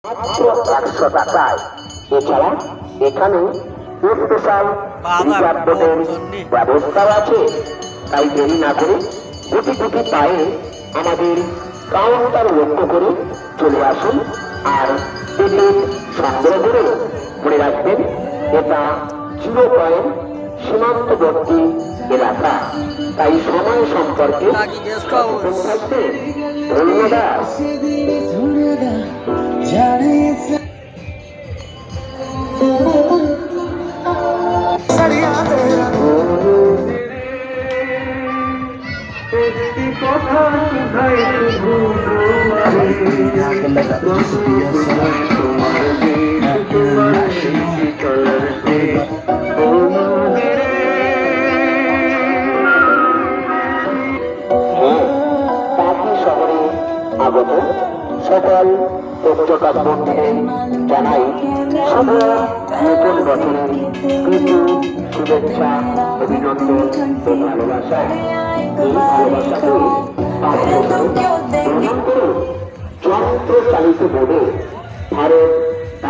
মাত্র 100 টাকায়। এছাড়া এখানে স্পেশাল রিজার্ভ বোর্ডের ব্যবস্থাও আছে। তাই দেরি না করে গুটি গুটি পায়ে আমাদের কাউন্টার লক্ষ্য করে চলে আসুন আর টিকিট সংগ্রহ করে। মনে রাখবেন, এটা 0 পয়েন্ট সীমান্তবর্তী এলাকা, তাই সময় সম্পর্কে সচেতন থাকবে। ধন্যবাদ। কথা শুধাই শুধু শহরে আগত সকল পর্যটক বন্ধুদের জানাই শুভ নতুন বছরের প্রীতি, শুভেচ্ছা, অভিনন্দন ও ভালোবাসা। এই ভালোবাসাকে গ্রহণ করুন। যন্ত্র চালিত বোর্ডে ভারত